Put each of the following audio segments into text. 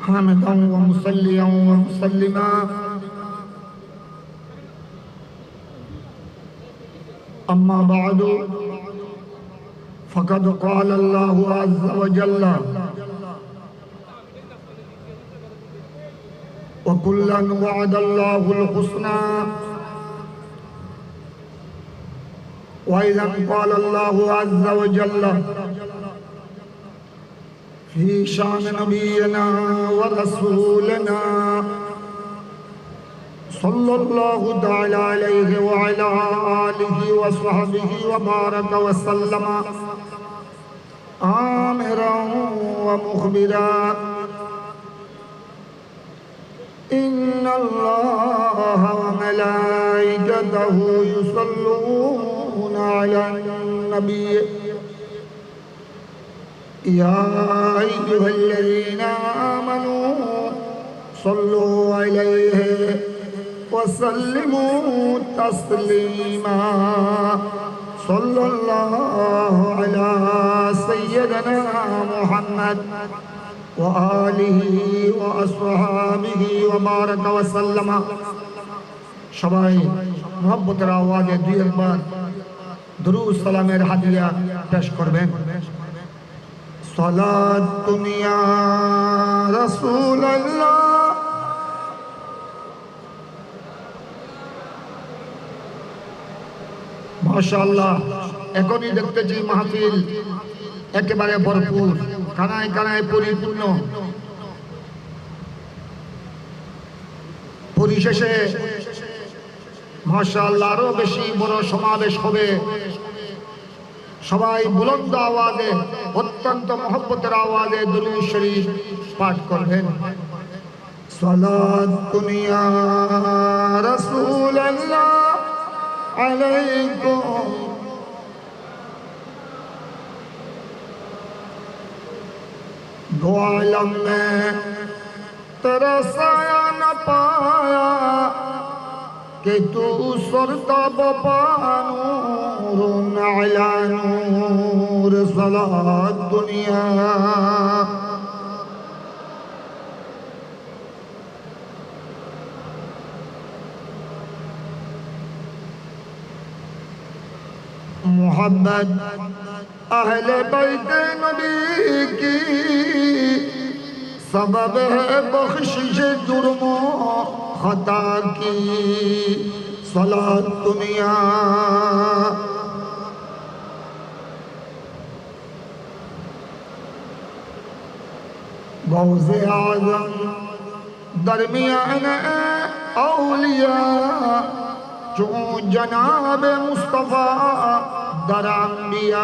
حامدا ومصليا ومسلما أما بعد فقد قال الله عز وجل وكلا وعد الله الحسنى وإذا قال الله عز وجل في شان نبينا ورسولنا صلى الله تعالى عليه وعلى آله وصحبه وبارك وسلم آمرا ومخبرا إن الله وملائكته يصلون على النبي يا أيها الذين آمنوا صلوا عليه وسلموا تسليما صلى الله على سيدنا محمد وآله وأصحابه وبارك وسلم সবাই মুহাব্বতের আওয়াজে দুই একবার দুরূদ সালামের হাদিয়া পেশ করবেন সালাতুন ইয়া রাসূলুল্লাহ মাশাআল্লাহ এখনই দেখতেছি মাহফিল একেবারে ভরপুর কানায় কানায় পরিপূর্ণ পরিশেষে মাশাআল্লাহ আরো বেশি বড় সমাবেশ হবে সবাই বুলন্দ আওয়াজে অত্যন্ত মহব্বতের আওয়াজে দুরূদ শরীফ পাঠ করবেন সালাতুন ইয়া রাসূলুল্লাহ আলাইকুম दो आलम में तेरा साया न पाया कि तू सुरता बपा नूर अला नूर सलात दुनिया मोहब्बत अहले बैत नबी की सबब है बख्शिश जुर्मो खता की सलात दुनिया गौज़े आज़म दरमियान औलिया जो जनाब मुस्तफ़ा दर अंबिया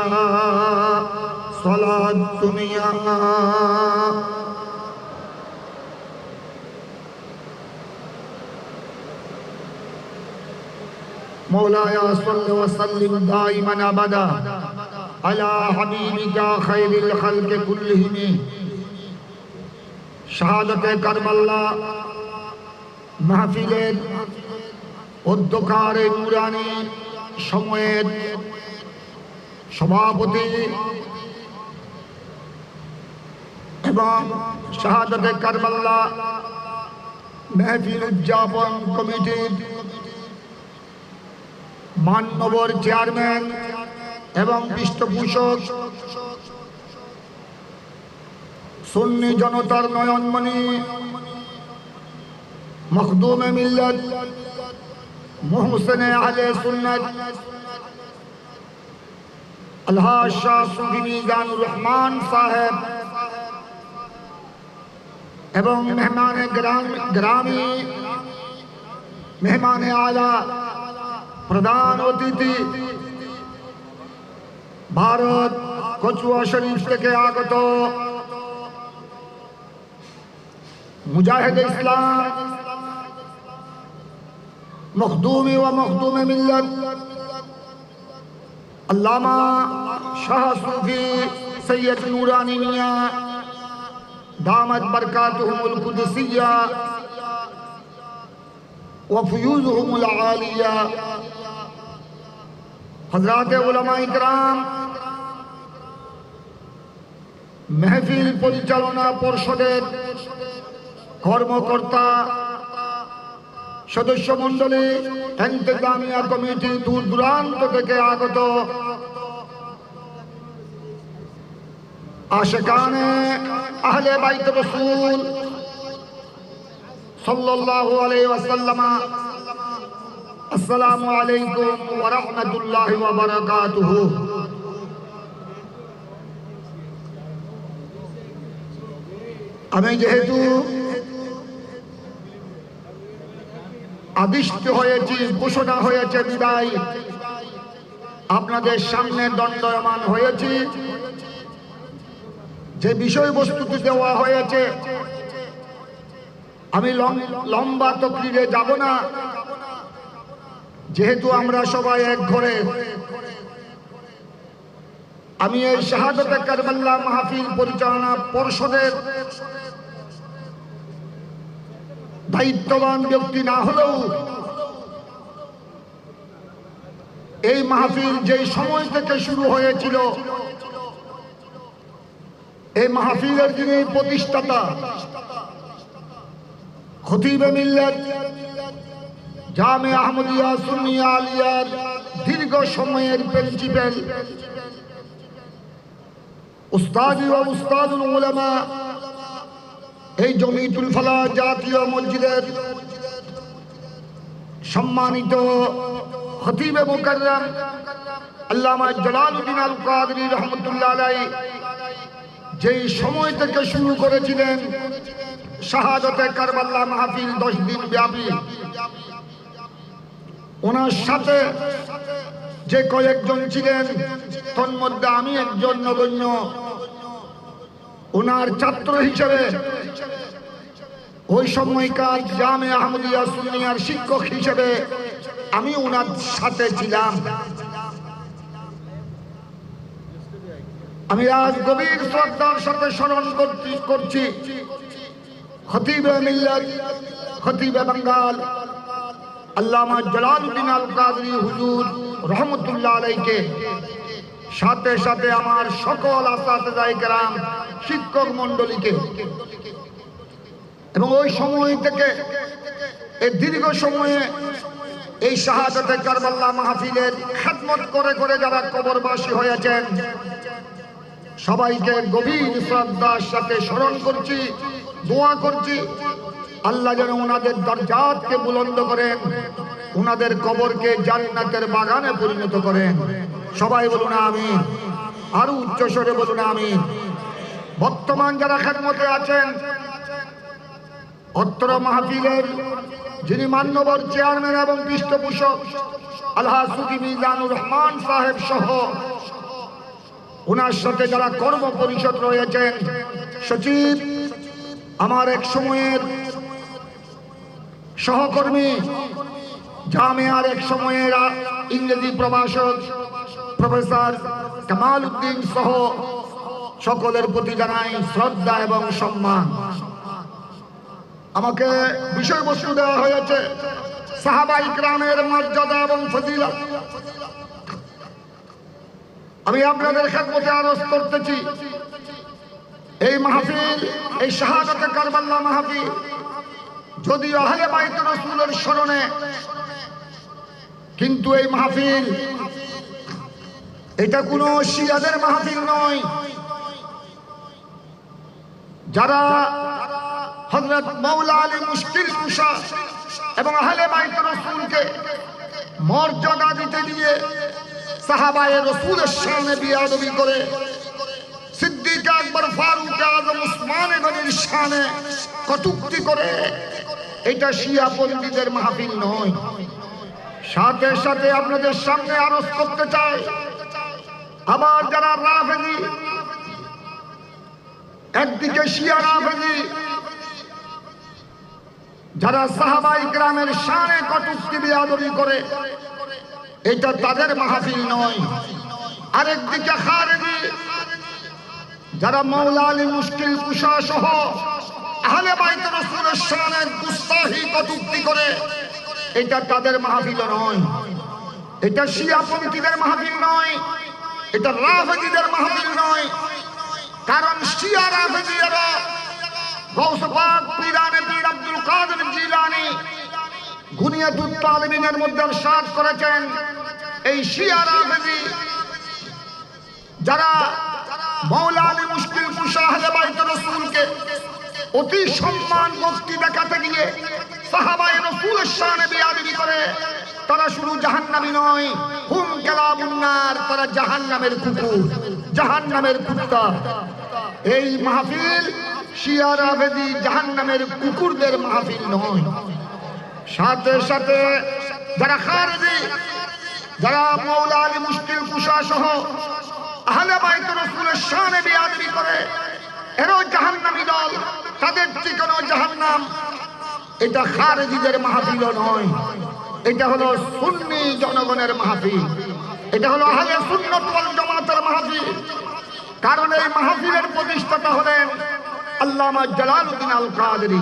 सलात दुनिया मौलाया सल्लि व सल्लिम दाइमन अबदा अला हबीबिका खैरिल खल्क़ कुल्लिहिम शहादत करबला महफिलेर অধ্যকারে নুরানি সময়ের সভাপতি এবং শাহাদাতে কারবালা মেহফিল উদযাপন কমিটির মাননগর চেয়ারম্যান এবং পৃষ্ঠপোষক সুন্নি জনতার নয়নমণি মখদুমে মিল্লাত मुहसिन अहले सुन्नत अलहाज शाह सूफी मीज़ानुर रहमान साहब एवं मेहमान ग्रामी मेहमान आला प्रधान अतिथि भारत कचुआ शरीफ থেকে আগত मुजाहिद इस्लाम मखदूमी व मखदूम मिल्लत अल्लामा शाह सूफी सैयद नूरानी मियां दामत बरकातुहुमुल कुदसिया व फयूज़ुहुमुल आलिया हज़रात उलमा इकराम মেহফিল পরিচালনা পর্ষদের কর্মকর্তা, সদস্য মন্ডলী, ইন্তেজামিয়া কমিটি, দূর দূরান্ত থেকে আগত আশিকানে আহলে বাইত রাসূল সাল্লাল্লাহু আলাইহি ওয়াসাল্লাম, আসসালামু আলাইকুম ওয়া রাহমাতুল্লাহি ওয়া বারাকাতুহু। আমি যেহেতু আদিষ্ট হয়েছি, ঘোষণা হয়েছে বিদায় আপনাদের সামনে দণ্ডায়মান হয়েছি, যে বিষয়বস্তুটি দেওয়া হয়েছে আমি লম্বা তকরিরে যাব না, যেহেতু আমরা সবাই এক ঘরে। আমি এই শাহাদাতে কারবালা মাহফিল পরিচালনা পর্ষদের দায়িত্ববান ব্যক্তি না হলেও এই মাহফিল যেই সময় থেকে শুরু হয়েছিল, এই মাহফিলের যিনি প্রতিষ্ঠাতা খতিবে মিল্লাত জামিয়া আহমদিয়া সুন্নিয়া আলিয়ার দীর্ঘ সময়ের প্রিন্সিপাল উস্তাদি ও উস্তাদুল উলামা, এই জমিয়তুল ফালাহ জাতীয় মসজিদের সম্মানিত খতিবে মুকাররম আল্লামা জালালউদ্দিন আল কাদরী রহমাতুল্লাহ আলাইহি যেই সময় থেকে শুরু করেছিলেন শাহাদাতে কারবালা মাহফিল 10 দিন ব্যাপী, ওনার সাথে যে কয়েকজন ছিলেন তন্মধ্যে আমি একজন নগণ্য, ওনার ছাত্র হিসেবে ওই সময়কার জামিয়া আহমদিয়া সুন্নিয়ার শিক্ষক হিসেবে আমি ওনার সাথে ছিলাম। আমি আজ গভীর শ্রদ্ধার সাথে স্মরণ করছি খতিবে মিল্লাত, খতিবে বাঙ্গাল আল্লামা জালালউদ্দিন আল কাদরী হুজুর রহমতুল্লাহ আলাইহিকে, সাথে সাথে আমার সকল আসাতিজায়ে কেরাম, শিক্ষক মন্ডলীকে। এবং ওই সময় থেকে এই দীর্ঘ সময়ে এই শাহাদাতে কারবালা মাহফিলের খেদমত করে করে যারা কবরবাসী হয়েছেন সবাইকে গভীর শ্রদ্ধার সাথে স্মরণ করছি, দোয়া করছি আল্লাহ যেন ওনাদের দরজাতকে বুলন্দ করেন, ওনাদের কবরকে জান্নাতের বাগানে পরিণত করেন। সবাই বলুন আমিন, আরো উচ্চ স্বরে বলুন আমিন। বর্তমান যারা খেদমতে আছেন, অত্র মাহফিলের যিনি মান্যবর চেয়ারম্যান এবং পৃষ্ঠপোষক আলহাজ সুফি মিজানুর রহমান সাহেব সহ ওনার সাথে যারা কর্ম পরিষদ রয়েছেন, সচিব, আমার এক সময়ের সহকর্মী, জামিয়ার এক সময়ের ইংরেজি প্রভাষক প্রফেসর কামাল উদ্দিন সহ সকলের প্রতি জানাই শ্রদ্ধা এবং সম্মান। আমাকে বিষয়বস্তু দেওয়া হয়েছে সাহাবা ইকরামের মর্যাদা এবং ফজিলত। আমি আপনাদের খেদমতে আরজ করতেছি, এই মাহফিল, এই শাহাদাতে কারবালা মাহফিল যদিও আহলে বাইত রাসূলের স্মরণে, কিন্তু এই মাহফিল এটা কোনো শিয়াদের মাহফিল নয়। যারা হযরত মাওলা আলী মুশকিল কুশা এবং আহলে বাইত রাসূলকে মর্যাদা দিতে দিয়ে সাহাবায়ে রাসূলের শানে বিয়াদবি করে, সিদ্দিক আকবর, ফারুক আযম, উসমান গনির শানে কটূক্তি করে, এটা শিয়া পণ্ডিতের মাহফিল নয়। সাথে সাথে আপনাদের সামনে আরজ করতে চাই, আবার যারা রাফেজি, একদিকে শিয়া রাফেজি যারা সাহাবা ইকরামের শানে কটূক্তি বিয়াদবি করে, এটা তাদের মাহফিল নয়। আরেকদিকে খারেজি যারা মাওলা আলী মুশকিল কুশা সহ আহলে বাইত রাসূলের শানে গুস্তাখি কটূক্তি করে, এটা তাদের মাহফিল নয়। এটা শিয়া পন্থীদের মাহফিল নয়, এটা রাফেজিদের মাহফিল নয়। কারণ শিয়া রাফেজিরা গৌস পাক পীরানে পীর আব্দুল কাদের জিলানী গুনিয়াতুত তালিবিনের মধ্যে ইরশাদ করেছেন, এই শিয়া রাফেজি যারা মাওলা আলী মুশকিল কুশা আহলে বাইত রাসূলকে অতি সম্মান ভক্তি দেখাতে গিয়ে সাহাবায়ে রাসূলের শানে বেয়াদবি করে, তারা শুধু জাহান্নামী নয়, হুম কালামুন নার, তারা জাহান্নামের কুকুর, জাহান্নামের কুত্তা। এই মাহফিল শিয়া রাফেজি জাহান্নামের কুকুরদের মাহফিল নয়। সাথে সাথে যারা খারেজি, যারা মাওলা আলী মুশকিল কুশা সহ আহলে বাইত রাসূলের শানে বেয়াদবি করে, এরাও জাহান্নামী দল, তাদের ঠিকানা জাহান্নাম। এটা খারেজিদের মাহফিল নয়, এটা হলো সুন্নি জনগণের মাহফিল, এটা হলো আহলে সুন্নাত ওয়াল জামাতের মাহফিল। কারণ এই মাহফিলের প্রতিষ্ঠাতা হলেন আল্লামা জালালউদ্দিন আল কাদেরী।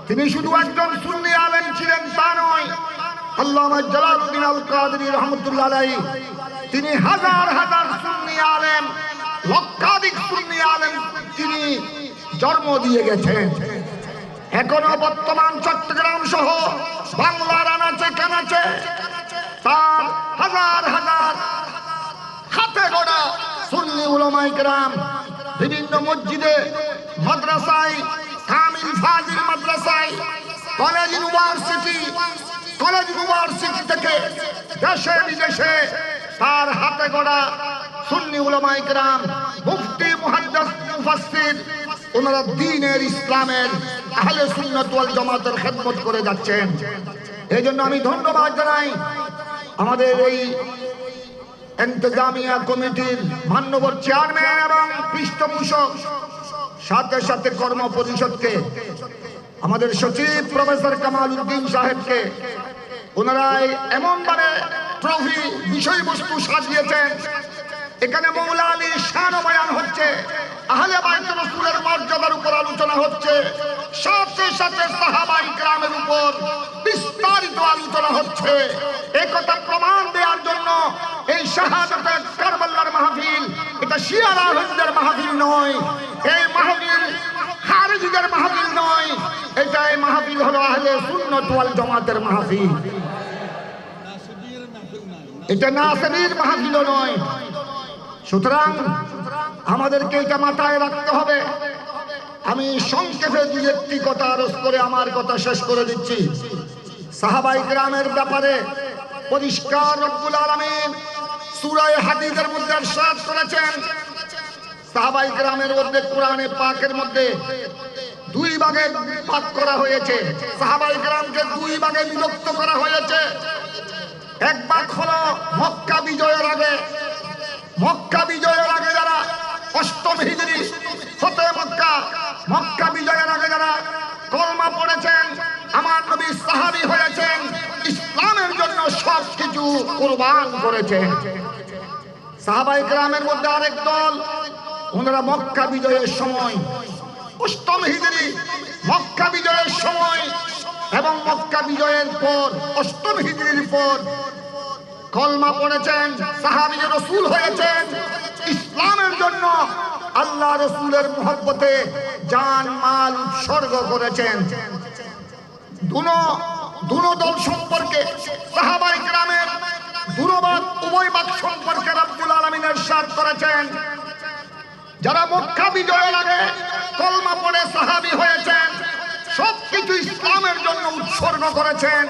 তিনি শুধু একজন সুন্নি আলেম ছিলেন তা নয়, আল্লামা জালালউদ্দিন আল কাদেরী রহমাতুল্লাহ আলাইহি তিনি হাজার হাজার সুন্নি আলেম, লক্ষাধিক সুন্নি আলেম তিনি জন্ম দিয়ে গেছেন। এখনো বর্তমান চট্টগ্রাম সহ বাংলার আনাচে কানাচে তার হাজার হাজার হাতে গড়া সুন্নি উলামায়ে কেরাম বিভিন্ন মসজিদে, মাদ্রাসায়, কামিল ফাজিল মাদ্রাসায়, কলেজ ইউনিভার্সিটি থেকে দেশে বিদেশে তার হাতে গড়া সুন্নি উলামায়ে কেরাম, মুফতি, মুহাদ্দিস, মুফাসসির, ওনারা দ্বীনের ইসলামের আহলে সুন্নাত ওয়াল জামাতের খেদমত করে যাচ্ছেন। এই জন্য আমি ধন্যবাদ জানাই আমাদের এই ইন্তেজামিয়া কমিটির মাননীয় চেয়ারম্যান এবং পৃষ্ঠপোষক, সাথে সাথে কর্ম পরিষদকে, আমাদের সচিব প্রফেসর কামাল উদ্দিন সাহেবকে। ওনারা এমন ভাবে ট্রফি বিষয়বস্তু সাজিয়েছেন, এখানে মাওলা আলীর শান বয়ান হচ্ছে, আহলে বাইত রাসূলের মর্যাদার উপর আলোচনা হচ্ছে, সাথে সাথে সাহাবায়ে কেরামের উপর বিস্তারিত আলোচনা হচ্ছে। এই কথা প্রমাণ দেওয়ার জন্য এই শাহাদাতে কারবালার মাহফিল এটা শিয়া রাফেজিদের মাহফিল নয়, এই মাহফিল খারেজিদের মাহফিল নয়, এটা এই মাহফিল হলো আহলে সুন্নাত ওয়াল জামাতের মাহফিল, এটা নাসিরীর মাহফিল নয়। সুতরাং আমাদেরকে এটা মাথায় রাখতে হবে। আমি সংক্ষেপে দুই একটি কথা আরজ করে আমার কথা শেষ করে দিচ্ছি। সাহাবায়ে কেরামের ব্যাপারে পরিষ্কার রব্বুল আলামিন সূরা হাদীদের মধ্যে ইরশাদ করেছেন, সাহাবায়ে কেরামের মধ্যে কোরআনে পাকের মধ্যে দুই ভাগে ভাগ করা হয়েছে, সাহাবায়ে কেরামকে দুই ভাগে বিভক্ত করা হয়েছে। এক ভাগ হলো মক্কা বিজয়ের আগে, মক্কা বিজয়ের আগে যারা অষ্টম হিজরি হতে মক্কা বিজয়ের আগে যারা কলমা পড়েছেন, আমার নবী সাহাবী হয়েছেন, ইসলামের জন্য সবকিছু কুরবান করেছেন। সাহাবায়ে কেরামের মধ্যে আরেক দল, ওনারা মক্কা বিজয়ের সময়, অষ্টম হিজরি মক্কা বিজয়ের সময় এবং মক্কা বিজয়ের পর অষ্টম হিজরির পর কলমা পড়েছেন, সাহাবী রাসূল হয়েছেন, ইসলামের জন্য আল্লাহ রাসূলের মহব্বতে জান মাল উৎসর্গ করেছেন। দুনো দল সম্পর্কে সাহাবায়ে কেরামের উভয় ভাগ সম্পর্কে রব্বুল আলামিন ইরশাদ করেছেন, যারা মক্কা বিজয়ের আগে কলমা পড়ে সাহাবী হয়েছেন, সবকিছু ইসলামের জন্য উৎসর্গ করেছেন,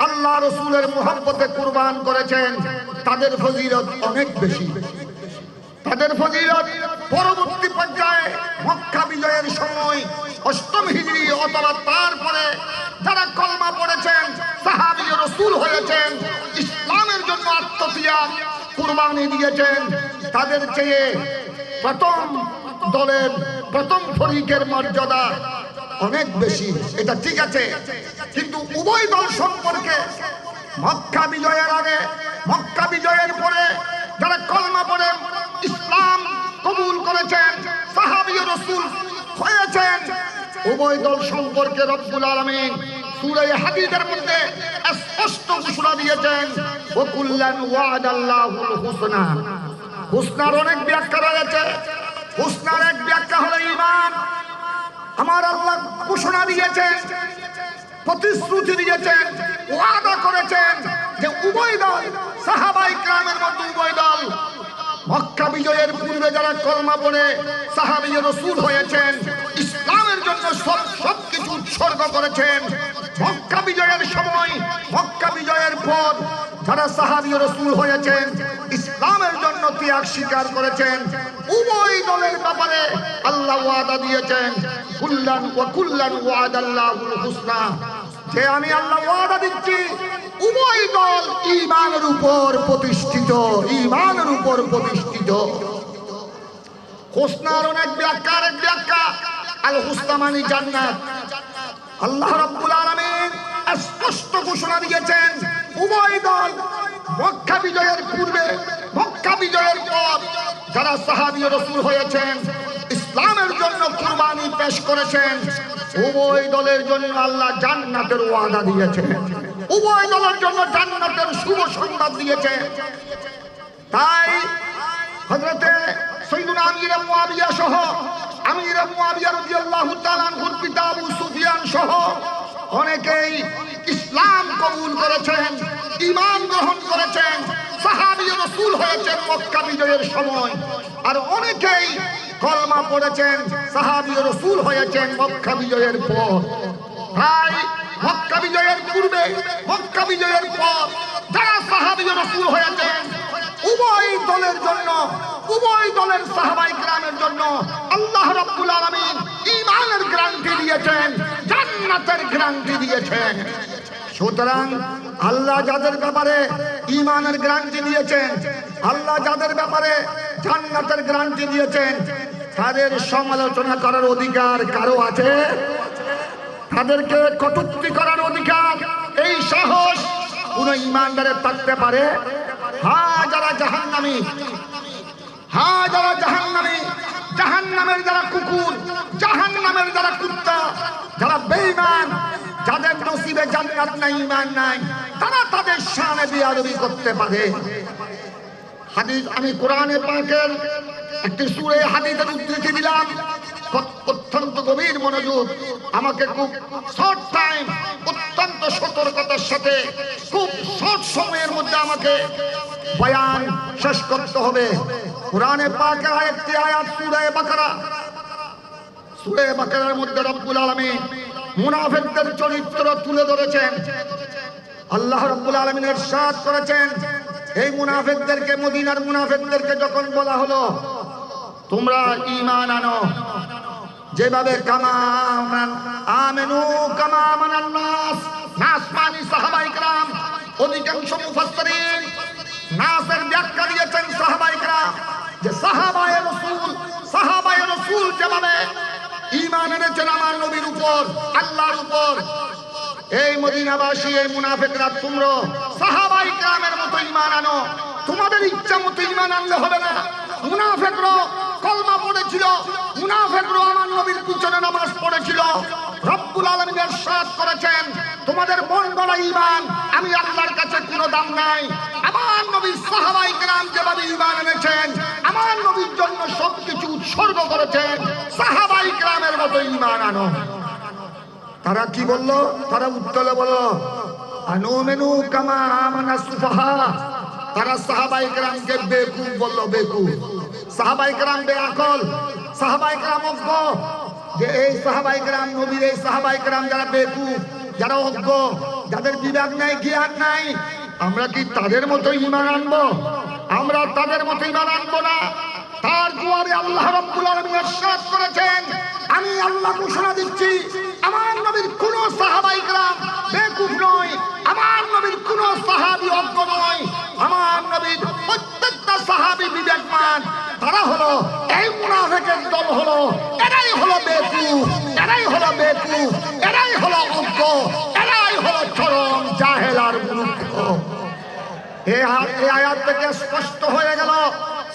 আল্লাহ রাসূলের মহব্বতে কুরবান করেছেন, তাদের ফজিলত অনেক বেশি। তাদের ফজিলত পরবর্তী পর্যায়ে মক্কা বিজয়ের সময় অষ্টম হিজরি অথবা তারপরে যারা কলমা পড়েছেন, সাহাবী রাসূল হয়েছেন, ইসলামের জন্য আত্মত্যাগ কুরবানি দিয়েছেন, তাদের চেয়ে প্রথম দলের প্রথম ফরিকের মর্যাদা অনেক বেশি। এটা ঠিক আছে, কিন্তু উভয় দল সম্পর্কে মক্কা বিজয়ের আগে, মক্কা বিজয়ের পরে যারা কলমা পড়ে ইসলাম কবুল করেছেন, সাহাবী রাসূল হয়েছেন, উভয় দল সম্পর্কে রব্বুল আলামিন সূরা হাদীদের মধ্যে স্পষ্ট ঘোষণা দিয়েছেন, ওয়া কুল্লান ওয়াদাল্লাহুল হুসনা। হুসনার অনেক ব্যাখ্যা রয়েছে, হুসনার এক ব্যাখ্যা হলো ঈমান। আমার আল্লাহ ঘোষণা দিয়েছেন, প্রতিশ্রুতি দিয়েছেন, ওয়াদা করেছেন যে উভয় দল, সাহাবায়ে কেরামের মধ্যে উভয় দল মক্কা বিজয়ের পূর্বে যারা কলমা পড়ে সাহাবী রাসূল হয়েছেন, ইসলামের জন্য সবকিছু উৎসর্গ করেছেন, মক্কা বিজয়ের সময়, মক্কা বিজয়ের পর যারা সাহাবী রাসূল হয়েছেন, ইসলামের জন্য ত্যাগ স্বীকার করেছেন, উভয় দলের ব্যাপারে আল্লাহ ওয়াদা দিয়েছেন, কুল্লান ওয়াদাল্লাহুল হুসনা, যে আমি আল্লাহ ওয়াদা দিচ্ছি উভয় দল ঈমানের উপর প্রতিষ্ঠিত, ঈমানের উপর প্রতিষ্ঠিত। হুসনার অনেক ব্যাখ্যা, আরেক ব্যাখ্যা আল হুসনা মানে জান্নাত। আল্লাহ রাব্বুল আলামিন স্পষ্ট ঘোষণা দিয়েছেন উভয় দল মক্কা বিজয়ের পূর্বে, মক্কা বিজয়ের পর যারা সাহাবী রাসূল হয়েছেন, ইসলামের জন্য কুরবানি পেশ করেছেন, উভয় দলের জন্য আল্লাহ জান্নাতের ওয়াদা দিয়েছেন, উভয় দলের জন্য জান্নাতের শুভ সংবাদ দিয়েছেন। তাই হযরতে সাইয়্যিদুনা আমির মুয়াবিয়া সহ, আমির মুয়াবিয়া রাদিয়াল্লাহু তাআলা আনহুর পিতা আবু সুফিয়ান সহ অনেকেই ইসলাম কবুল করেছেন, ঈমান গ্রহণ করেছেন, সাহাবী রাসূল হয়েছেন মক্কা বিজয়ের সময়, আর অনেকেই কলমা পড়েছেন, সাহাবী রাসূল হয়েছেন মক্কা বিজয়ের পর। তাই মক্কা বিজয়ের পূর্বে, মক্কা বিজয়ের পর যারা সাহাবী রাসূল হয়েছেন, উভয় দলের জন্য, উভয় দলের সাহাবায়ে কেরামের জন্য আল্লাহ রাব্বুল আলামিন ঈমানের গ্যারান্টি দিয়েছেন, জান্নাতের গ্যারান্টি দিয়েছেন। সুতরাং আল্লাহ যাদের ব্যাপারে ঈমানের গ্যারান্টি দিয়েছেন, আল্লাহ যাদের ব্যাপারে জান্নাতের গ্যারান্টি দিয়েছেন, তাদের সমালোচনা করার অধিকার কারো আছে? তাদেরকে কটূক্তি করার অধিকার, এই সাহস কোন ঈমানদারের থাকতে পারে? হ্যাঁ, যারা জাহান্নামী, হ্যাঁ যারা জাহান্নামী, জাহান্নামের যারা কুকুর, জাহান্নামের যারা কুত্তা, যারা বেঈমান, যাদের নসিবে জান্নাত নাই, ঈমান নাই, তারা তাদের শানে বেয়াদবি করতে পারে। হাদিস, আমি কোরআনে পাকের একটি সূরা হাদিসের উদ্ধৃতি দিলাম, অত্যন্ত গভীর মনোযোগ, আমাকে খুব শর্ট টাইম, অত্যন্ত সতর্কতার সাথে খুব শর্ট সময়ের মধ্যে আমাকে বয়ান শেষ করতে হবে। কোরআনে পাকের আরেকটি আয়াত সূরা বাকারা, সূরা বাকারার মধ্যে রব্বুল আলামিন মুনাফিকদের চরিত্র তুলে ধরেছেন। আল্লাহ রব্বুল আলামিন ইরশাদ করেছেন, এই মুনাফিকদেরকে, মদিনার মুনাফিকদেরকে যখন বলা হলো তোমরা ঈমান আনো, যেভাবে আমেনু কামা আমানান নাস, নাস মানে সাহাবায়ে কেরাম, অধিকাংশ মুফাসসিরিন নাসের ব্যাখ্যা দিয়েছেন সাহাবায়ে কেরাম, যে সাহাবায়ে রাসূল যেভাবে ঈমান এনেছেন আমার নবীর উপর, আল্লাহর উপর, এই মদিনাবাসী, এই মুনাফিকরা তোমরা সাহাবায়ে কেরামের মতো ঈমান আনো। তোমাদের ইচ্ছা মতো ঈমান আনলে হবে না। মুনাফিকরা কলমা পড়েছিল, মুনাফিকরা আমার নবীর পিছনে নামাজ পড়েছিল। রব্বুল আলামিন ইরশাদ করেছেন, তোমাদের মন গড়া ঈমান আমি আল্লাহর কাছে কোনো দাম নাই। আমার নবী সাহাবায়ে কেরাম যেভাবে ঈমান এনেছেন, আমার নবীর জন্য সবকিছু উৎসর্গ করেছেন, সাহাবায়ে কেরামের মতো ঈমান আনো। তারা কি বললো? তারা উত্তরে বলল, আনুমিনু কামা আমানা সুফাহা। তারা সাহাবায়ে কেরামকে বেকুফ বললো, বেকুফ। সাহাবায়ে কেরাম বেআকল, সাহাবায়ে কেরাম অজ্ঞ, যে এই সাহাবায়ে কেরাম, নবীর এই সাহাবায়ে কেরাম যারা বেকুফ, যারা অজ্ঞ, যাদের বিবেক নাই, জ্ঞান নাই, আমরা কি তাদের মতো ঈমান আনবো? আমরা তাদের মতো ঈমান আনবো না। তার জবাবে আল্লাহ রাব্বুল আলামিন ইরশাদ করেছেন, আমি আল্লাহ ঘোষণা দিচ্ছি আমার নবীর কোন সাহাবায়ে কেরাম বেকুফ নয়, আমার নবীর কোন সাহাবী অজ্ঞ নয়, আমার নবীর প্রত্যেকটা সাহাবী বিবেকমান। তারা হলো এই মুনাফিকের দল, হলো এরাই হলো বেকুফ, এরাই হলো বেকুফ, এরাই হলো অজ্ঞ, এরাই হলো চরম জাহেল আর মূর্খ। এই আয়াত থেকে স্পষ্ট হয়ে গেল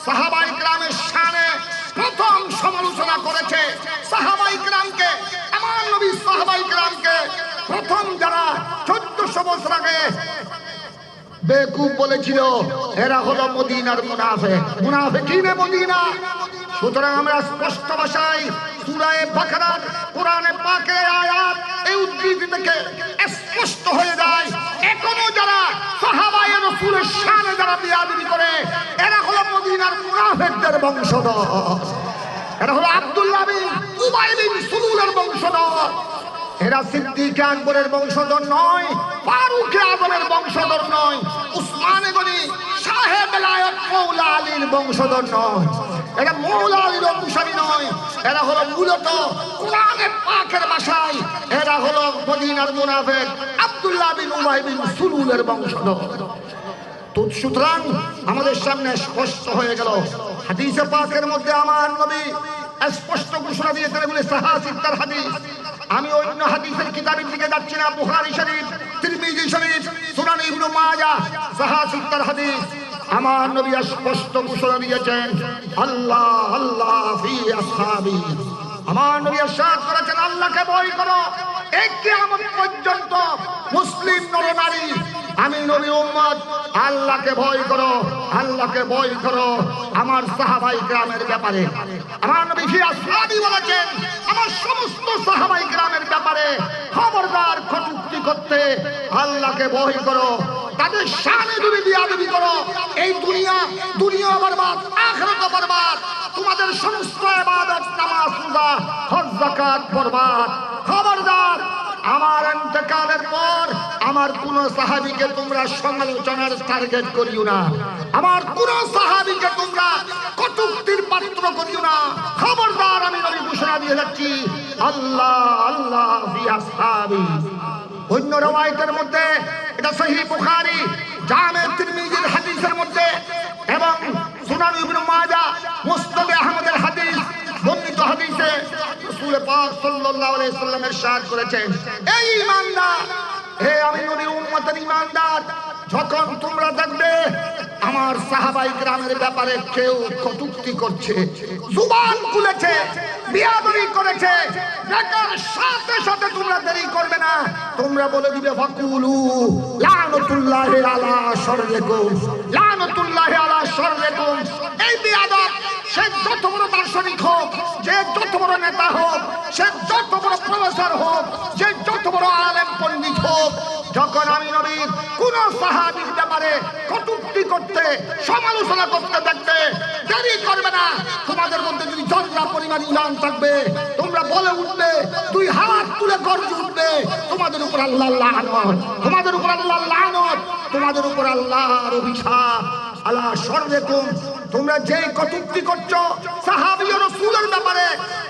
সাহাবায়ে কেরামের শানে প্রথম সমালোচনা করেছে সাহাবায়ে কেরামকে, আমার নবী সাহাবায়ে কেরামকে প্রথম যারা 1400 বছর আগে বেকুফ বলেছিল, এরা হলো মদিনার মুনাফিক, মুনাফিকিনে মদিনা। সুতরাং আমরা স্পষ্ট ভাষায় সূরা বাকারার কোরআনে পাকের আয়াত এই উদ্ধৃতি থেকে স্পষ্ট হয়ে যায়, এখনো যারা সাহাবায়ে রাসূলের শানে যারা বেয়াদবি করে এরা হলো মদিনার মুনাফিকদের বংশধর। এরা হলো আব্দুল্লাহ বিন উবাই বিন সুলুলের বংশধর। এরা সিদ্দিক আকবরের বংশধর নয়, ফারুক আজমের বংশধর নয়, উসমান গনি শাহে বেলায়েত মওলা আলীর বংশধর নয়, এরা মওলা আলীর অনুসারী নয়। এরা হলো মূলত কোরআনে পাকের ভাষায় এরা হলো মদিনার মুনাফিক আব্দুল্লাহ বিন উবাই বিন সুলুলের বংশধর। তো সুতরাং আমাদের সামনে স্পষ্ট হয়ে গেল, হাদিসে পাকের মধ্যে আমার নবী স্পষ্ট ঘোষণা দিয়েছেন, বলে সাহাসিত্তার হাদিস। আমি অন্য হাদিসের কিতাবের দিকে যাচ্ছি না, বুখারী শরীফ, তিরমিজি শরীফ, সুনান ইবনে মাজাহ, সাহাসিত্তার হাদিস। আমার নবী স্পষ্ট ঘোষণা দিয়েছেন, আল্লাহ আল্লাহ ফি আসহাবি। আমার নবী ইরশাদ করেছেন, আল্লাহকে ভয় করো। এই কিয়ামত পর্যন্ত মুসলিম নরনারী, আমি নবীর উম্মত, আল্লাহকে ভয় করো, আল্লাহকে ভয় করো আমার সাহাবায়ে কেরামের ব্যাপারে। আমার নবী ফি আসহাবি বলেছেন, আমার সমস্ত সাহাবায়ে কেরামের ব্যাপারে খবরদার কটূক্তি করতে আল্লাহকে ভয় করো। তাদের শানে যদি বেয়াদবি করো, এই দুনিয়া বরবাদ, আখিরাত বরবাদ। তোমাদের সমস্ত ইবাদত, নামাজ, রোজা, হজ, যাকাত বরবাদ। খবরদার আমার ইন্তেকালের পর আমার কোন সাহাবীকে তোমরা সমালোচনার টার্গেট করিও না, আমার কোন সাহাবীকে তোমরা কটূক্তির পাত্র করিও না। খবরদার আমি নবী ঘোষণা দিয়ে যাচ্ছি, আল্লাহ আল্লাহ ফি আসহাবি। অন্য রওয়ায়াতের মধ্যে, এটা সহিহ বুখারী, জামে তিরমিজির হাদিসের মধ্যে এবং সুনান ইবনে মাজাহ, মুসনাদ আহমদের হাদিস, বর্ণিত হাদিসে রাসূল পাক সাল্লাল্লাহু আলাইহি ওয়াসাল্লাম ইরশাদ করেছেন, এই ঈমানদার, হে আমি নবীর উম্মতের ঈমানদার, যখন তোমরা দেখবে আমার সাহাবায়ে কেরামের ব্যাপারে কেউ কটূক্তি করছে, জুবান খুলেছে, বেয়াদবি করেছে, দেখার সাথে সাথে তোমরা দেরি করবে না, তোমরা বলে দিবে ফাকুলু লানাতুল্লাহি আলা শাররিকুম, লানাতুল্লাহি আলা শাররিকুম। এই বেয়াদব, সে যত বড় দার্শনিক হোক, যে যত বড় নেতা হোক, সে যত বড় প্রফেসর হোক, যে যত বড় আলেম পণ্ডিত হোক, যখন আমি নবীর কোন সাহাবীর ব্যাপারে কটূক্তি করতে, সমালোচনা করতে দেখবে, দেরি করবে না। তোমাদের মধ্যে যদি জর্রা পরিমাণ ঈমান থাকবে, তোমরা বলে উঠবে, দুই হাত তুলে গর্জে উঠবে, তোমাদের উপর আল্লাহর লানত, তোমাদের উপর আল্লাহর লানত, তোমাদের উপর আল্লাহর অভিশাপ। আলা শাররিকুম, তোমরা যে কটূক্তি করছো সাহাবী ও রাসূলের ব্যাপারে,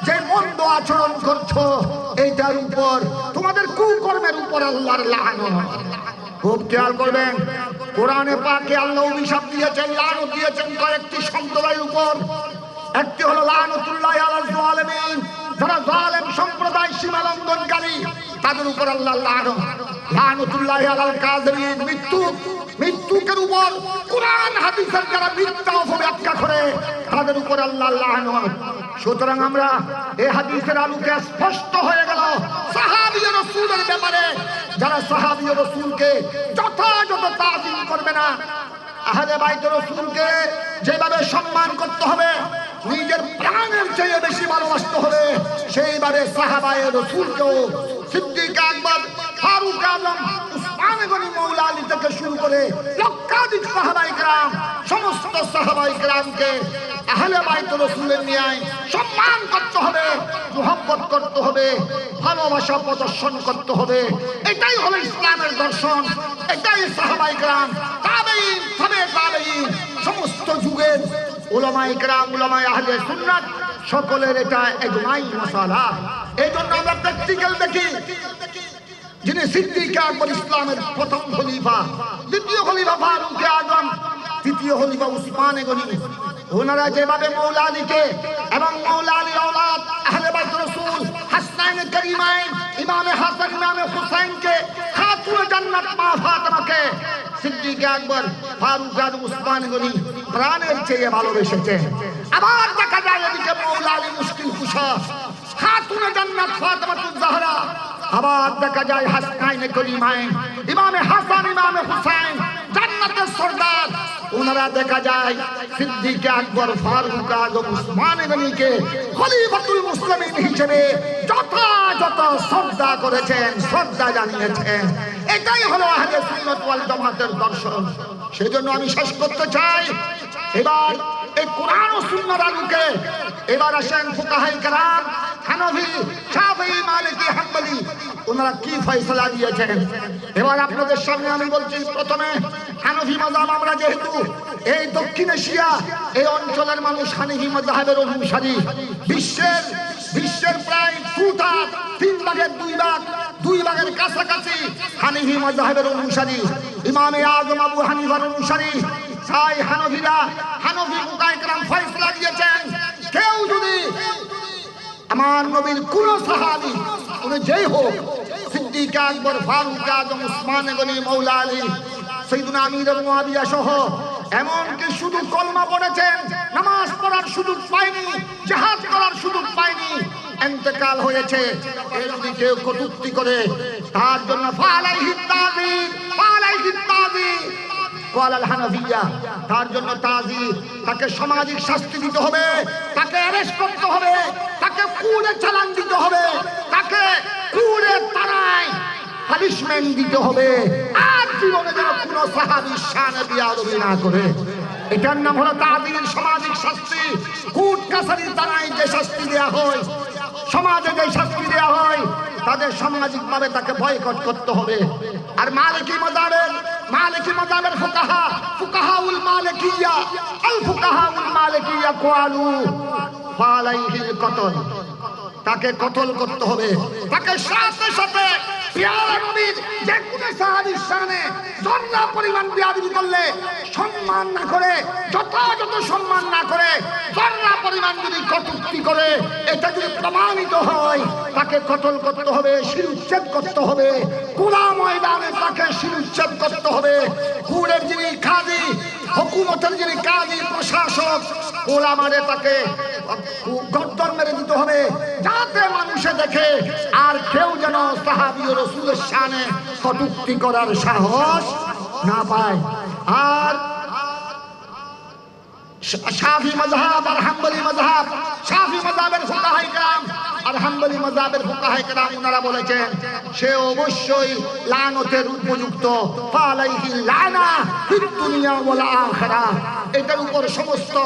যে মন্দ আচরণ করছো, এইটার উপর, তোমাদের কুকর্মের উপর আল্লাহর লানত। খুব খেয়াল করবেন, কোরআনে পাকে আল্লাহ অভিশাপ দিয়েছেন, লানত দিয়েছেন কয়েকটি সম্প্রদায়ের উপর। একটি হলো লানাতুল্লাহি আলাল যালিমিন, যারা জালেম সম্প্রদায়, সীমা লঙ্ঘনকারী, তাদের উপর আল্লাহর লানত। লানাতুল্লাহি আলাল কাযিবিন, মৃত্যুকের উপর কোরআন হাদিসের যারা মিথ্যা অপব্যাখ্যা করে, তাদের উপর আল্লাহর লানত। সুতরাং আমরা এই হাদিসের আলোকে স্পষ্ট হয়ে গেল, সাহাবী ও রাসূলের ব্যাপারে যারা সাহাবী ও রাসূলকে যথাযথ তাজিম করবে না, আহলে বাইত রাসূলকে যেভাবে সম্মান করতে হবে, নিজের প্রাণের চেয়ে বেশি ভালোবাসতে হবে, সেইভাবে সাহাবায়ে রাসূলকেও, সিদ্দিক আকবর, ফারুক আজম, উসমান গনি মওলা আলী থেকে শুরু করে লক্ষাধিক সাহাবায়ে কেরাম, সমস্ত সাহাবায়ে কেরামকে আহলে বাইত রাসূলের ন্যায় সম্মান করতে হবে, মুহাব্বত করতে হবে, ভালোবাসা প্রদর্শন করতে হবে। এটাই হলো ইসলামের দর্শন, এটাই সাহাবায়ে কেরাম, তাবেঈন, তাবেঈন, সমস্ত যুগের উলামায়ে কেরাম, উলামায়ে আহলে সুন্নাত, সকলের এটা ইজমাই মাসালা। এই জন্য আমরা প্র্যাকটিক্যাল দেখি, যিনি সিদ্দিক আকবর, ইসলামের প্রথম খলিফা, দ্বিতীয় খলিফা ফারুক আজম, তৃতীয় খলিফা উসমান গনি, ওনারা যেভাবে মওলা আলীকে এবং মওলা আলীর আওলাদ আহলে বাইত রাসূল হাসনাইন করিমাইন, ইমামে হাসান, ইমামে হুসাইনকে, খাতুনে জান্নাত মা ফাতেমাকে সিদ্দিক আকবর, ফারুক আজম, উসমান গনি প্রাণের চেয়ে ভালোবেসেছে। আবার দেখা যায় এদিকে মওলা আলী মুশকিল কুশা, খাতুনে জান্নাত ফাতেমাতুজ জাহরা, আবার দেখা যায় হাসনাইন করিমাইন, ইমামে হাসান, ইমামে হুসাইন জান্নাত জান্নাতের সর্দার। ওনারা দেখা যায় সিদ্দিক আকবর, ফারুক আজম, উসমান গনিকে খলিফাতুল মুসলিমিন হিসেবে যথাযথ শ্রদ্ধা করেছেন, শ্রদ্ধা জানিয়েছেন। এটাই হলো আহলে সুন্নাত ওয়াল জামাতের দর্শন। সেজন্য আমি শেষ করতে চাই, এবার এই কোরআন ও সুন্নাহর আলোকে এবার আসেন ফুকাহায়ে কেরাম, হানাফি, শাফিঈ, মালিকি, হাম্বলি ওনারা কি ফয়সালা দিয়েছেন। এবার আপনাদের সামনে আমি বলছি, প্রথমে হানাফি মাযহাব। আমরা যেহেতু এই দক্ষিণ এশিয়া এই অঞ্চলের মানুষ হানাফি মাযহাবের অনুসারী, বিশ্বের প্রায় 3 ভাগের 2 ভাগের কাছাকাছি হানাফি মাযহাবের অনুসারী, ইমামে আযম আবু হানিফার অনুসারী। তাই হানাফি ফুকাহায়ে কেরাম ফয়সালা দিয়েছেন, কেউ যদি আমার নবীর কোন সাহাবী, উনি যেই হোক, সিদ্দিক আকবর, ফারুক আজম, উসমান গনি, মাওলা আলী, সাইয়েদনা আমির মুয়াবিয়া সহ এমনকি শুধু কলমা পড়েছেন, নামাজ পড়ার সুযোগ পায়নি, জিহাদ করার সুযোগ পায়নি, ইন্তেকাল হয়েছে, এই যদি কেউ কটূক্তি করে তার জন্য ফালাইহি তাযীর, ওয়ালাল হানাফিয়া, তার জন্য তাযীর, তাকে সামাজিক শাস্তি দিতে হবে, তাকে অ্যারেস্ট করতে হবে, তাকে কুড়ে চালান দিতে হবে, তাকে কুড়ে তাড়ায় পানিশমেন্ট দিতে হবে। আর জীবনে যেন কোনো সাহাবীর শানে বেয়াদবি না করে। এটার নাম হলো তাযীর, সামাজিক শাস্তি। কোর্ট কাছারি তাড়ায় যে শাস্তি দেয়া হয়, সমাজে যে শাস্তি দেয়া হয়, তাদের সামাজিকভাবে তাকে বয়কট করতে হবে। আর মালিকি মাযহাবের ফুকাহাউল মালিকিয়া ক্বালু ফালাইহিল কতল, তাকে কতল করতে হবে। তাকে সাথে সাথে প্রিয় নবীর যে কোনো সাহাবীর শানে জন্না পরিমাণ বেয়াদবি করলে সম্মান না করে, যথাযথ সম্মান না করে, জন্না পরিমাণ যদি কটূক্তি করে, এটা যদি প্রমাণিত হয়, তাকে কতল করতে হবে, শিরুচ্ছেদ করতে হবে। কোরআ ময়দানে তাকে শিরুচ্ছেদ করতে হবে। কুড়ের যিনি কাজী, হুকুমতের যিনি কাজী, প্রশাসক, কোলা মারে তাকে গর্দন মেরে দিতে হবে, যাতে মানুষে দেখে আর কেউ যেন সাহাবী ও রাসূলের শানে কটূক্তি করার সাহস না পায়। আর শাফি মাযহাব আর হাম্বলি মাযহাব, শাফি মাযহাবের ফুকাহায়ে কেরাম আর হাম্বলি মাযহাবের ফুকাহায়ে কেরাম ওনারা বলেছেন সে অবশ্যই লানতের উপযুক্ত। ফালাইহি লানা ফিদ দুনিয়া ওয়াল আখিরাহ, এটার উপর সমস্ত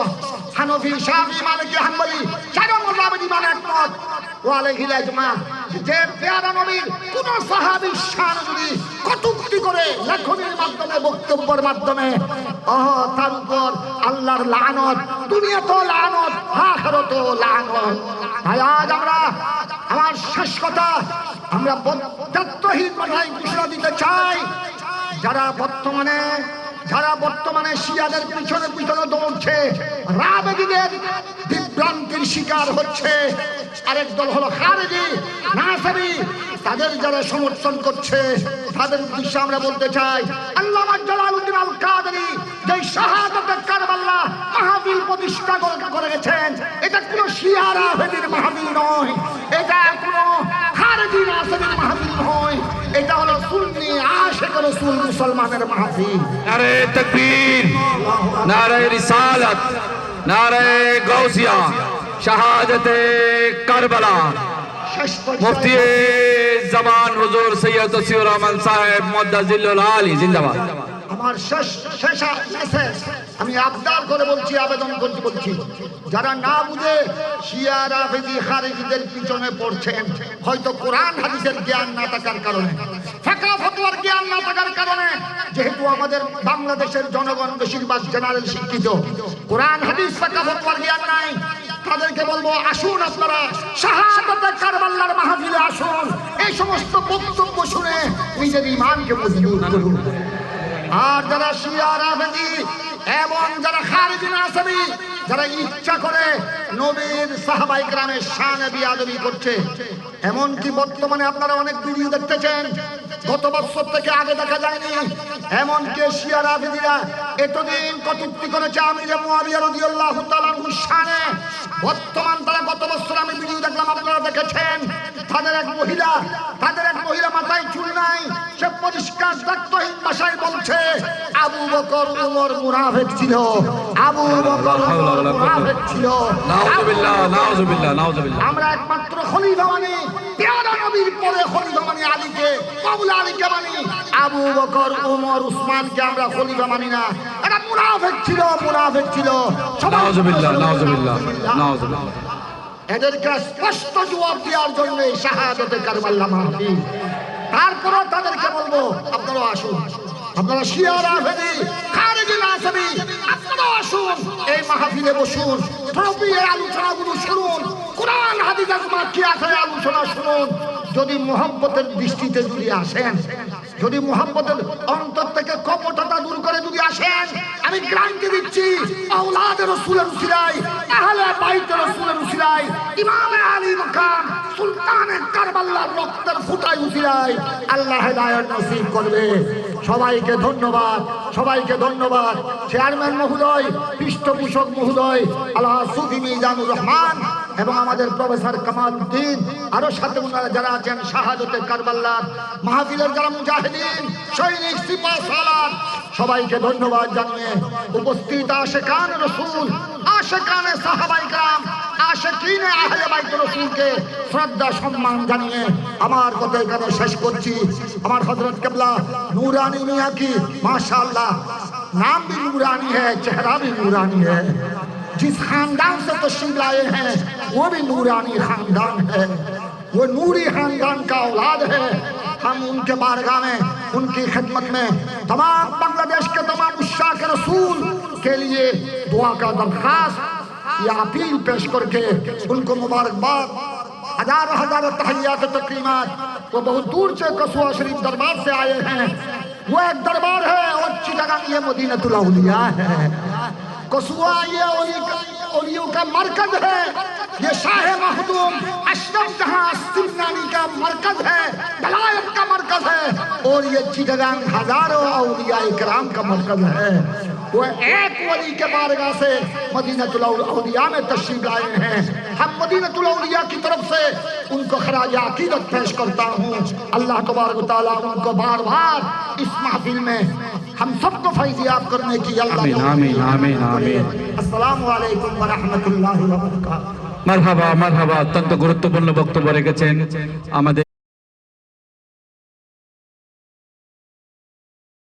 হানাফি, শাফি, মালিকি, হাম্বলি চার মাযহাবের ইমাম একমত। ওয়ালাইহিল ইজমা, যে প্যারা নবীর কোন সাহাবীর শান যদি কটূক্তি করে লেখনের মাধ্যমে, বক্তব্যের মাধ্যমে, তার উপর আল্লাহর লানত, দুনিয়াতেও লানত, আখিরাতেও লানত। তাই আজ আমরা, আমার শেষ কথা, আমরা বদ্ধত্বহীন কথাই ঘোষণা দিতে চাই, যারা বর্তমানে শিয়াদের পিছনে দৌড়ছে, রাবেদীদের বিভ্রান্তির শিকার হচ্ছে, আরেক দল হলো খারেজি, নাসাবি, তাদের যারা সমর্থন করছে, তাদের উদ্দেশ্যে আমরা বলতে চাই, আল্লামা জালালউদ্দিন আল কাদেরী যে শাহাদাতে কারবালা মাহফিল প্রতিষ্ঠা করে গেছেন, এটা কোনো শিয়া রাবেদীর মাহফিল নয়, এটা কোনো খারেজি নাসাবির মাহফিল নয়, এটা হলো সুন্নি আশিক রাসূল মুসলমানের মাহফিল। নারে তাকবীর, নারে রিসালাত, নারে গাউসিয়া, শাহাদাতে কারবালা। মুফতি জামান হুজুর সৈয়দ তসিউর রহমান সাহেব মুদ্দাজিলুল আলী জিন্দাবাদ। আমার শেষ আমি আবদার করে বলছি, আবেদন করতে বলছি, যারা না বুঝে শিয়া রাফেজি খারেজিদের পিছনে পড়ছেন, হয়তো কোরআন হাদিসের জ্ঞান না থাকার কারণে, ফিকহ ফতোয়ার জ্ঞান না থাকার কারণে, যেহেতু আমাদের বাংলাদেশের জনগণ বেশিরভাগ জেনারেল শিক্ষিত, কোরআন হাদিস ফিকহ ফতোয়ার জ্ঞান নাই, তাদেরকে বলবো আসুন আপনারা শাহাদাতে কারবালার মাহফিলে আসুন, এই সমস্ত বক্তব্য শুনে নিজের ঈমানকে মজবুত করুন। আর যারা শিয়া রাফেজি এবং যারা খারেজি নাসাবি, যারা ইচ্ছা করে নবীর সাহাবায়ে কেরামের শানে বেয়াদবি করছে, এমনকি বর্তমানে আপনারা অনেক ভিডিও দেখতেছেন, গত বছর থেকে আগে দেখা যায়নি, এমনকি শিয়া রাফেজিরা এতদিন কটূক্তি করেছে আমির মুয়াবিয়া রাদিয়াল্লাহু তাআলা আনহুর শানে, বর্তমান তারা গত বছর আমি ভিডিও দেখলাম আপনারা দেখেছেন, তাদের এক মহিলা মাথায় চুল নাই, সে পরিষ্কার দায়িত্বহীন ভাষায় বলছে আবু বকর উমর মুনাফিক ছিল, আবু বকর উমর মুনাফিক ছিল। নাউজুবিল্লাহ, নাউজুবিল্লাহ, নাউজুবিল্লাহ। আমরা একমাত্র খলিফা মানি, পেয়ারা নবীর পরে খলিফা মানি আলীকে, মাওলা আলীকে মানি। আবু বকর উমর উসমানকে আমরা খলিফা মানি না। এটা মুনাফিক ছিল, মুনাফিক ছিল। নাউজুবিল্লাহ, নাউজুবিল্লাহ, নাউজুবিল্লাহ। এদেরকে স্পষ্ট জবাব দেওয়ার জন্য শাহাদাতে কারবালা মাহফিল। তারপরও তাদেরকে বলবো, আপনারা আসুন, আপনারা শিয়া রাফেজি খারেজি নাসবি, আপনারা আসুন, এই মাহফিলে বসুন, তরবিয়ের আলোচনাগুলো শুনুন, কোরআন হাদিস আজমা কি আছে আলোচনা শুনুন। যদি মুহাব্বতের দৃষ্টিতে যদি আসেন, যদি মুহাব্বতের অন্তর থেকে কপটতা দূর করে যদি আসেন, আমি গ্যারান্টি দিচ্ছি আওলাদ রাসূলের উসিলায়, আহলে বাইত রাসূলের উসিলায়, ইমাম আলী মাকাম সুলতানে কারবালার রক্তের ফুটায় উসিলায় আল্লাহ হেদায়েত নসিব করবে। সবাইকে ধন্যবাদ, সবাইকে ধন্যবাদ। চেয়ারম্যান মহোদয়, পৃষ্ঠপোষক মহোদয় আল্লাহ সুফি মিজানুর রহমান এবং আমাদের প্রফেসর কামাল উদ্দিন, আরো সাথে ওনারা যারা আছেন শাহাদাতে কারবালার মাহফিলের যারা মুজাহিদিন, সৈনিক, সিপাহ সালার, সবাইকে ধন্যবাদ জানিয়ে উপস্থিত আশিকান রাসূল, আশিকানে সাহাবায়ে کرام, আশিকিনে আহলে বাইত রাসূলকে শ্রদ্ধা সম্মান জানিয়ে আমার কথা এখানে শেষ করছি। আমার হযরত কিবলা नूरानी मियां की माशाअल्लाह नाम भी नूरानी है, चेहरा भी नूरानी है। जिस खानदान से तशरीफ लाए हैं वो भी नूरानी खानदान है, वो नूरी खानदान का औलाद है। हम उनके बारगाह में, उनकी खिदमत में तमाम बांग्लादेश के तमाम उस्सा के रसूल के लिए दुआ का दरखास्त या अपील पेश करके उनको मुबारकबाद, हजारों हजारों तहैयात तकरीमात। वो बहुत दूर से कसूआ शरीफ दरबार से आए हैं। वो एक दरबार है और चिटागांग ये मदीनतुल औलिया है। कसूआ ये औलियों का मरकज है, ये शाह मखदूम अशरफ जहां सिमनानी का मरकज है, दलायत का मरकज है, और ये चिटागांग हजारों औलिया इकराम का मरकज है। वो एक वली के बारगाह से मदीनतुल औलिया में तशरीफ लाए हैं। हम मदीनतुल औलिया की तरफ से उनको खराज अकीदत पेश करता हूँ। अल्लाह तबारक व तआला उनको बार बार इस महफिल में हम सबको फैज़याब करने की अल्लाह आमीन, आमीन, आमीन। अस्सलामु अलैकुम व रहमतुल्लाहि व बरकातुहू। মারহাবা, মারহাবা। অত্যন্ত গুরুত্বপূর্ণ বক্তব্য রেখেছেন আমাদের